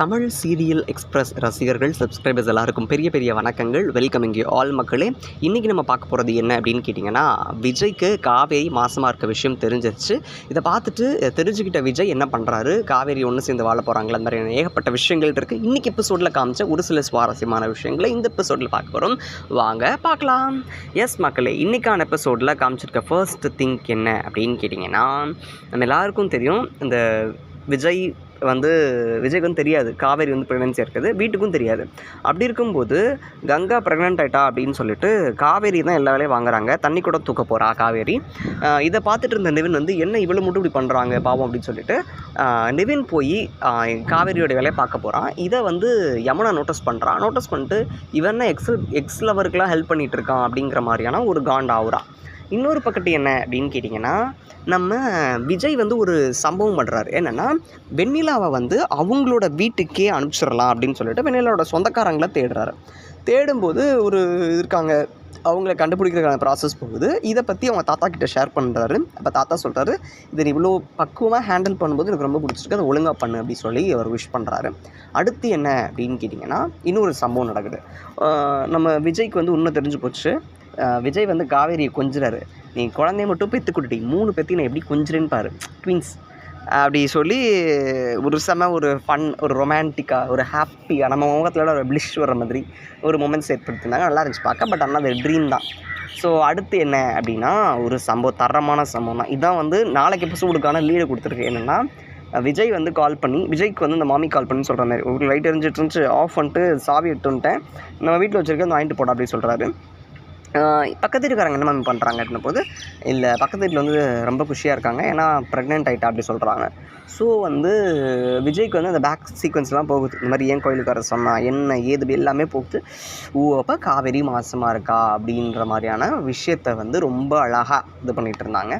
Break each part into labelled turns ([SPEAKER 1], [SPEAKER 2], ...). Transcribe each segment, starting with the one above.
[SPEAKER 1] Tamil serial express ரசிகர்கள் subscribers எல்லாருக்கும் பெரிய பெரிய வணக்கங்கள். வெல்கம் இங்கே ஆல் மக்களே. இன்றைக்கி நம்ம பார்க்க போகிறது என்ன அப்படின்னு கேட்டிங்கன்னா, விஜய்க்கு காவேரி மாசமாக இருக்க விஷயம் தெரிஞ்சிருச்சு. இதை பார்த்துட்டு தெரிஞ்சுக்கிட்ட விஜய் என்ன பண்ணுறாரு, காவேரி ஒன்று சேர்ந்து வாழ போகிறாங்களா, அந்த மாதிரி ஏகப்பட்ட விஷயங்கள் இருக்குது. இன்றைக்கி எபிசோடில் காமிச்ச ஒரு சில சுவாரஸ்யமான விஷயங்களை இந்த எபிசோடில் பார்க்க போகிறோம். வாங்க பார்க்கலாம். எஸ் மக்களே, இன்றைக்கான எபிசோடில் காமிச்சிருக்க ஃபர்ஸ்ட் திங்க் என்ன அப்படின்னு கேட்டிங்கன்னா, நம்ம எல்லாருக்கும் தெரியும், இந்த விஜய்க்கு வந்து தெரியாது காவேரி வந்து ப்ரெக்னென்சியாக இருக்குது, வீட்டுக்கும் தெரியாது. அப்படி இருக்கும்போது கங்கா ப்ரெக்னென்ட் ஆகிட்டா அப்படின்னு சொல்லிட்டு காவேரி தான் எல்லா வேலையும் வாங்குறாங்க. தண்ணி கூட தூக்க போகிறா காவேரி. இதை பார்த்துட்டு இருந்த நிவின் வந்து என்ன இவ்வளோ மட்டும் இப்படி பண்ணுறாங்க பாவம் அப்படின்னு சொல்லிட்டு நிவின் போய் காவேரியோட வேலையை பார்க்க போகிறான். இதை வந்து யமுனா நோட்டீஸ் பண்ணுறான். நோட்டீஸ் பண்ணிட்டு இவன் எக்ஸ் லவருக்கெலாம் ஹெல்ப் பண்ணிகிட்டு இருக்கான் அப்படிங்கிற மாதிரியான ஒரு காண்ட் ஆகுறான். இன்னொரு பக்கத்து என்ன அப்படின்னு கேட்டிங்கன்னா, நம்ம விஜய் வந்து ஒரு சம்பவம் பண்ணுறாரு. என்னென்னா, வெண்ணிலாவை வந்து அவங்களோட வீட்டுக்கே அனுப்பிச்சிடலாம் அப்படின்னு சொல்லிட்டு வெண்ணிலாவோட சொந்தக்காரங்களை தேடுறாரு. தேடும்போது ஒரு இருக்காங்க, அவங்கள கண்டுபிடிக்கிறதுக்கான ப்ராசஸ் போகுது. இதை பற்றி அவங்க தாத்தா கிட்டே ஷேர் பண்ணுறாரு. அப்போ தாத்தா சொல்கிறாரு, இதை இவ்வளோ பக்குவமாக ஹேண்டில் பண்ணும்போது எனக்கு ரொம்ப பிடிச்சிருக்கு, அதை ஒழுங்காக பண்ணு அப்படின்னு சொல்லி அவர் விஷ் பண்ணுறாரு. அடுத்து என்ன அப்படின்னு கேட்டிங்கன்னா, இன்னொரு சம்பவம் நடக்குது. நம்ம விஜய்க்கு வந்து உண்மை தெரிஞ்சு போச்சு. விஜய் வந்து காவேரியை கொஞ்சுறாரு. நீ குழந்தைய மட்டும் பெற்று கொடுட்டி, 3 பெற்றி நான் எப்படி கொஞ்சுறேன்னு பாரு, ட்வின்ஸ் அப்படி சொல்லி ஒரு ஒரு ஃபன், ஒரு ரொமான்டிக்காக, ஒரு ஹாப்பியாக நம்ம முகத்தில் ஒரு பிளிஷ் வர மாதிரி ஒரு மொமெண்ட்ஸ் ஏற்படுத்தினாங்க. நல்லா இருந்துச்சு பார்க்க. பட் ஆனால் அது ட்ரீம் தான். ஸோ அடுத்து என்ன அப்படின்னா, ஒரு சம்பவம், தரமான சம்பவம் தான். இதான் வந்து நாளைக்கு எபிசோடுக்கான லீடு கொடுத்துருக்கு. என்னென்னா, விஜய் வந்து கால் பண்ணி, விஜய்க்கு வந்து இந்த மாமி கால் பண்ணி சொல்கிற மாதிரி, ஒரு லைட் எரிஞ்சிட்டு இருந்துச்சு, ஆஃப் பண்ணிட்டு சாவி எடுத்து வந்துட்டேன், நம்ம வீட்டில் வச்சுருக்கேன், வாங்கிட்டு போட அப்படின்னு சொல்கிறாரு. பக்கத்து வீட்டுக்காரங்க என்ன மேம் பண்ணுறாங்க அப்படின்னும் போது, இல்லை பக்கத்து வீட்டில் வந்து ரொம்ப குஷியாக இருக்காங்க, ஏன்னா ப்ரெக்னென்ட் ஆகிட்டா அப்படி சொல்கிறாங்க. ஸோ வந்து விஜய்க்கு வந்து அந்த பேக் சீக்வன்ஸ்லாம் போகுது. இந்த மாதிரி ஏன் கோயிலுக்கு வர சொன்னால் என்ன ஏது எல்லாமே போகுது. அப்போ காவேரி மாசமாக இருக்கா அப்படின்ற மாதிரியான விஷயத்தை வந்து ரொம்ப அழகாக இது பண்ணிகிட்டு இருந்தாங்க.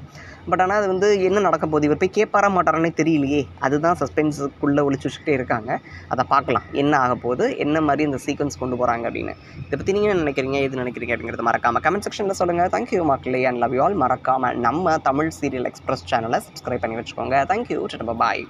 [SPEAKER 1] பட் ஆனால் அது வந்து என்ன நடக்க போகுது, இவர் போய் கேட்பாரா மாட்டாரானே தெரியலையே. அதுதான் சஸ்பென்ஸுக்குள்ளே ஒழிச்சு வச்சுக்கிட்டே இருக்காங்க. அதை பார்க்கலாம் என்ன ஆக போகுது, என்ன மாதிரி இந்த சீக்வன்ஸ் கொண்டு போகிறாங்க அப்படின்னு. இதை பற்றி நீங்கள் என்ன நினைக்கிறீங்க, எது நினைக்கிறீங்க அப்படிங்கிறது மறக்காமல் கமெண்ட் செக்ஷனில் சொல்லுங்கள். தேங்க்யூ மக்களே அண்ட் லவ் யூ ஆல். மறக்காமல் நம்ம தமிழ் சீரியல் எக்ஸ்பிரஸ் சேனலை சப்ஸ்கிரைப் பண்ணி வச்சுக்கோங்க. தேங்க்யூ. பாய்.